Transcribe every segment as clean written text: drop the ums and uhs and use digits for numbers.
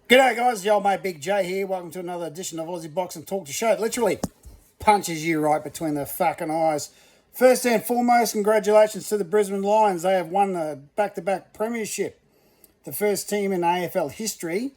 G'day guys, the old mate Big J here. Welcome to another edition of Aussie Boxing Talk, the show that literally punches you right between the fucking eyes. First and foremost, congratulations to the Brisbane Lions. They have won a back-to-back premiership. The first team in AFL history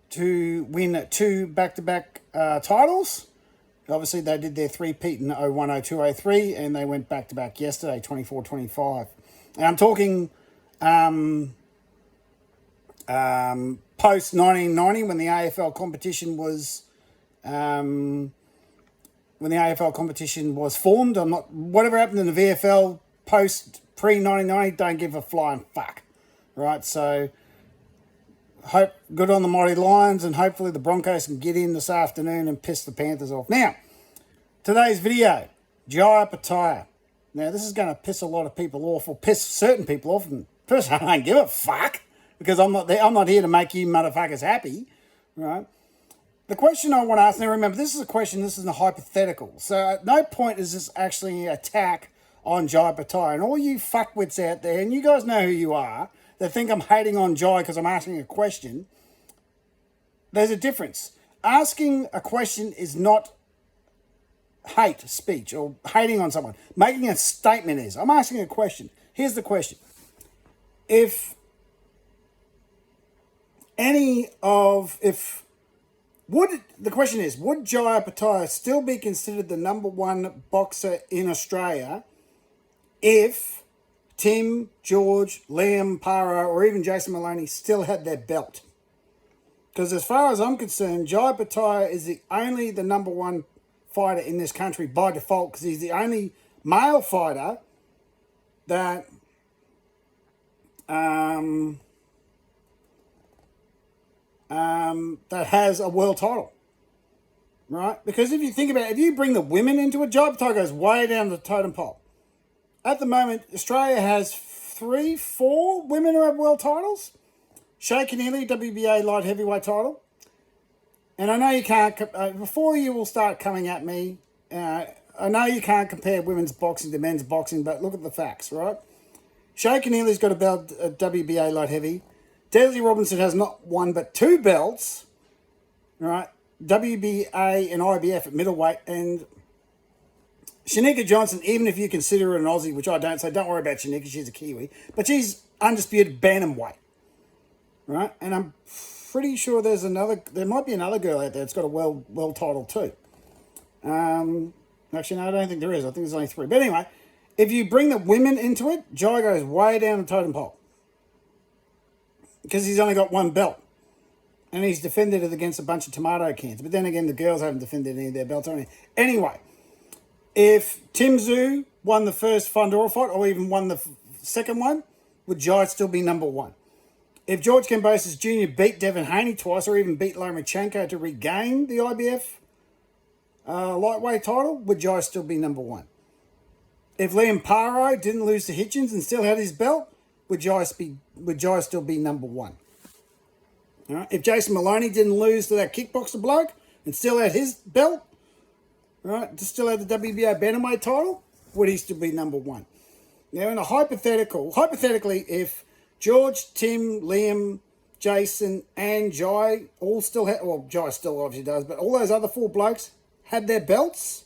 to win two back-to-back titles. Obviously, they did their three-peat in 01, 02, 03, and they went back-to-back yesterday, 24-25. And I'm talking post 1990 when the AFL competition was formed. Whatever happened in the VFL post pre-1990, don't give a flying fuck, right? So good on the mighty Lions, and hopefully the Broncos can get in this afternoon and piss the Panthers off. Now, today's video, Jai Opeatia. Now, this is going to piss a lot of people off, or piss certain people off, and personally, I don't give a fuck, because I'm not here to make you motherfuckers happy, right? The question I want to ask, now remember, this is a question, this is a hypothetical. So at no point is this actually an attack on Jai Opeatia. And all you fuckwits out there, and you guys know who you are, that think I'm hating on Jai because I'm asking a question, there's a difference. Asking a question is not hate speech or hating on someone. Making a statement is. I'm asking a question. Here's the question. The question is, would Jai Opeatia still be considered the number one boxer in Australia if Tim, George, Liam, Para, or even Jason Maloney still had their belt? Because as far as I'm concerned, Jai Opeatia is the number one fighter in this country by default, because he's the only male fighter that that has a world title, right? Because if you think about it, if you bring the women into it, Jai Opeatia goes way down the totem pole. At the moment, Australia has 4 women who have world titles. Shay Keneally, WBA light heavyweight title. And I know you can't, before you will start coming at me, I know you can't compare women's boxing to men's boxing, but look at the facts, right? Shay Keneally's got a belt at WBA light heavy. Daisy Robinson has not one but 2 belts, right? WBA and IBF at middleweight. And Shanika Johnson, even if you consider her an Aussie, which I don't, so don't worry about Shanika, she's a Kiwi, but she's undisputed bantamweight, right? And I'm pretty sure there might be another girl out there that's got a world title too. Actually, no, I don't think there is. I think there's only 3. But anyway, if you bring the women into it, Jai goes way down the totem pole, because he's only got 1 belt. And he's defended it against a bunch of tomato cans. But then again, the girls haven't defended any of their belts. Anyway, if Tim Tszyu won the first Fundora fight, or even won the second one, would Jai still be number 1? If George Kambosos Jr. beat Devin Haney twice, or even beat Lomachenko to regain the IBF lightweight title, would Jai still be number 1? If Liam Paro didn't lose to Hitchens and still had his belt, would Jai still be number 1? All right? If Jason Maloney didn't lose to that kickboxer bloke and still had his belt, right, still had the WBA bantamweight title, would he still be number 1? Now, in a hypothetically, if George, Tim, Liam, Jason, and Jai all still had, well, Jai still obviously does, but all those other 4 blokes had their belts,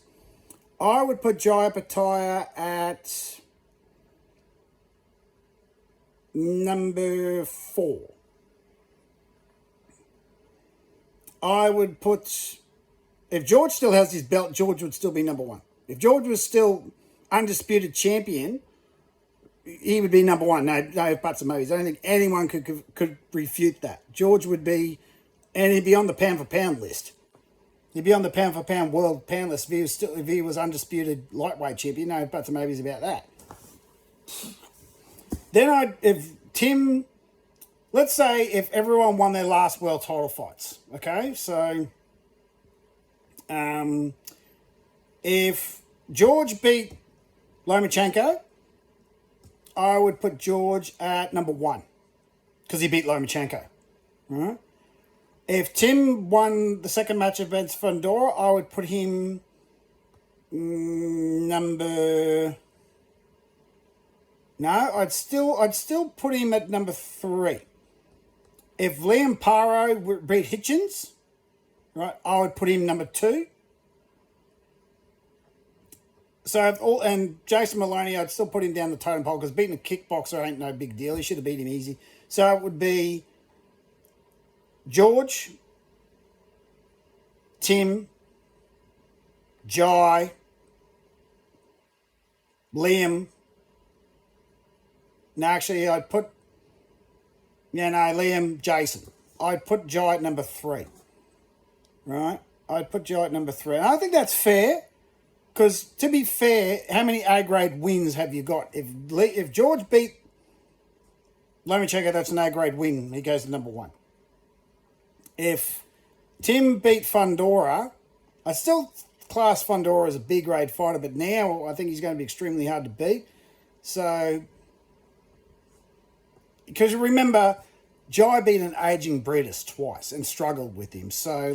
I would put Jai Opeatia at number 4. I would put, if George still has his belt, George would still be number 1. If George was still undisputed champion, he would be number 1. No buts and maybes. I don't think anyone could refute that. George would be, and he'd be on the pound for pound list. He'd be on the pound for pound world pound list if he was undisputed lightweight champion. No buts and maybes about that. Then let's say if everyone won their last world title fights, okay? So, if George beat Lomachenko, I would put George at number 1, because he beat Lomachenko, right? If Tim won the second match against Fundora, I would put him number... No, I'd still put him at number 3. If Liam Paro beat Hitchens, right, I would put him number 2. So and Jason Maloney, I'd still put him down the totem pole because beating a kickboxer ain't no big deal. He should have beat him easy. So it would be George, Tim, Jai, Liam. No, actually, I'd put... Liam, Jason. I'd put Jai at number 3. Right? I'd put Jai at number 3. And I think that's fair. Because, to be fair, how many A-grade wins have you got? If George beat... Let me check out that's an A-grade win. He goes to number 1. If Tim beat Fundora, I still class Fundora as a B-grade fighter, but now I think he's going to be extremely hard to beat. So, because you remember, Jai beat an aging Bredis twice and struggled with him. So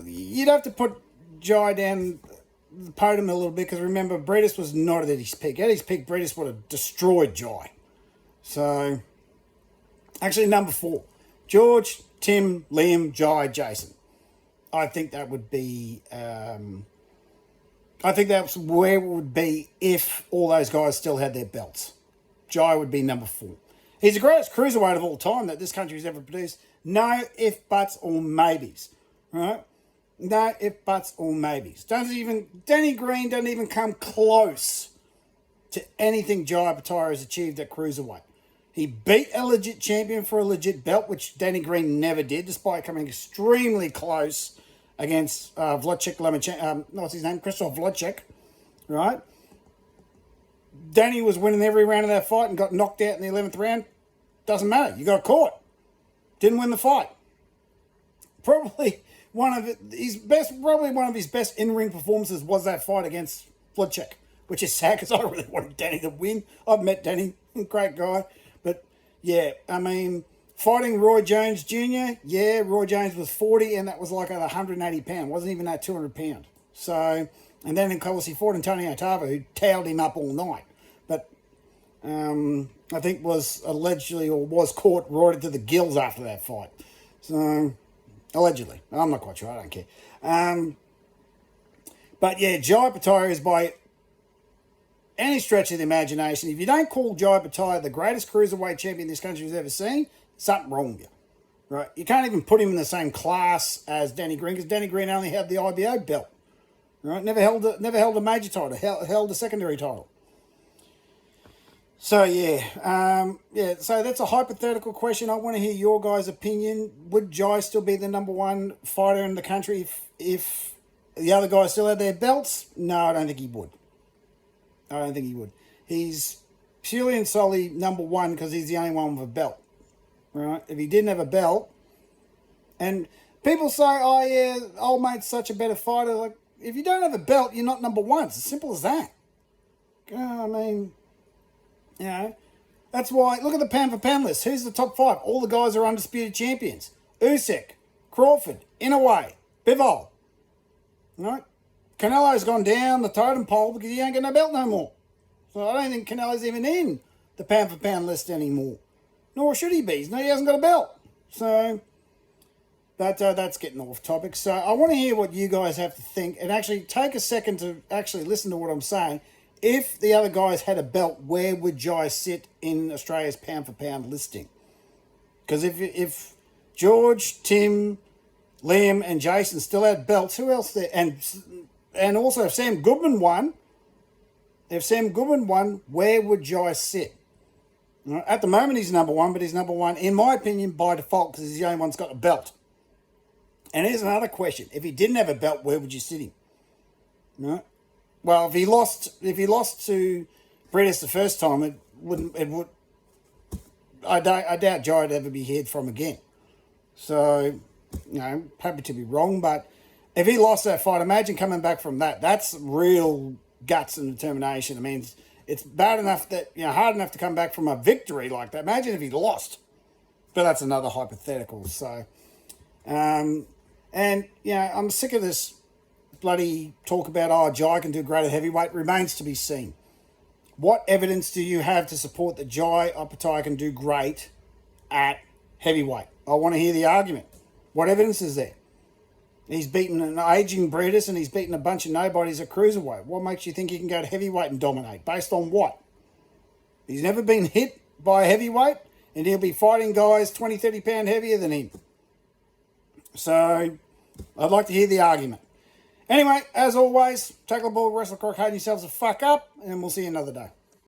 you'd have to put Jai down the podium a little bit because remember, Bredis was not at his peak. At his peak, Bredis would have destroyed Jai. So, actually, number 4. George, Tim, Liam, Jai, Jason. I think that would be... I think that's where it would be if all those guys still had their belts. Jai would be number 4. He's the greatest cruiserweight of all time that this country's ever produced. No if, buts, or maybes. Right? No if, buts, or maybes. Danny Green doesn't even come close to anything Jai Opetaia has achieved at cruiserweight. He beat a legit champion for a legit belt, which Danny Green never did, despite coming extremely close against Christoph Wlodczyk, right? Danny was winning every round of that fight and got knocked out in the 11th round. Doesn't matter. You got caught. Didn't win the fight. Probably one of his best in-ring performances was that fight against Wlodczyk, which is sad because I really wanted Danny to win. I've met Danny, great guy. But, yeah, I mean, fighting Roy Jones Jr., yeah, Roy Jones was 40 and that was like at 180 pound. Wasn't even at 200 pound. So, and then of course he fought Antonio Tava, who towed him up all night. But I think was allegedly or was caught right into the gills after that fight. So, allegedly. I'm not quite sure. I don't care. But, yeah, Jai Opetaia is by any stretch of the imagination. If you don't call Jai Opetaia the greatest cruiserweight champion this country has ever seen, something wrong with you. Right? You can't even put him in the same class as Danny Green because Danny Green only had the IBO belt. Right? Never held a major title. Held a secondary title. So, yeah. So that's a hypothetical question. I want to hear your guys' opinion. Would Jai still be the number 1 fighter in the country if the other guys still had their belts? No, I don't think he would. I don't think he would. He's purely and solely number 1 because he's the only one with a belt. Right? If he didn't have a belt, and people say, oh yeah, old mate's such a better fighter. Like, if you don't have a belt, you're not number 1. It's as simple as that. I mean, you know, that's why, look at the pound for pound list. Who's the top 5? All the guys are undisputed champions. Usyk, Crawford, Inoue, Bivol. Right? Canelo's gone down the totem pole because he ain't got no belt no more. So I don't think Canelo's even in the pound for pound list anymore. Nor should he be. No, he hasn't got a belt. So that's getting off topic. So I want to hear what you guys have to think and actually take a second to actually listen to what I'm saying. If the other guys had a belt, where would Jai sit in Australia's pound for pound listing? Because if George, Tim, Liam and Jason still had belts, who else there? And also, if Sam Goodman won, where would Jai sit? At the moment, he's number 1, but he's number 1, in my opinion, by default, because he's the only one that's got a belt. And here's another question. If he didn't have a belt, where would you sit him? No? Well, if he lost to Bredis the first time, I doubt Jai would ever be heard from again. So, happy to be wrong, but if he lost that fight, imagine coming back from that. That's real guts and determination. I mean, it's bad enough that, hard enough to come back from a victory like that. Imagine if he lost. But that's another hypothetical. So, I'm sick of this bloody talk about, Jai can do great at heavyweight. Remains to be seen. What evidence do you have to support that Jai Opetaia can do great at heavyweight. I want to hear the argument. What evidence is there? He's beaten an aging Bredis and he's beaten a bunch of nobodies at cruiserweight. What makes you think he can go to heavyweight and dominate? Based on what? He's never been hit by a heavyweight and he'll be fighting guys 20, 30 pound heavier than him. So I'd like to hear the argument. Anyway, as always, tackle the ball, wrestle crook, hide yourselves the fuck up, and we'll see you another day.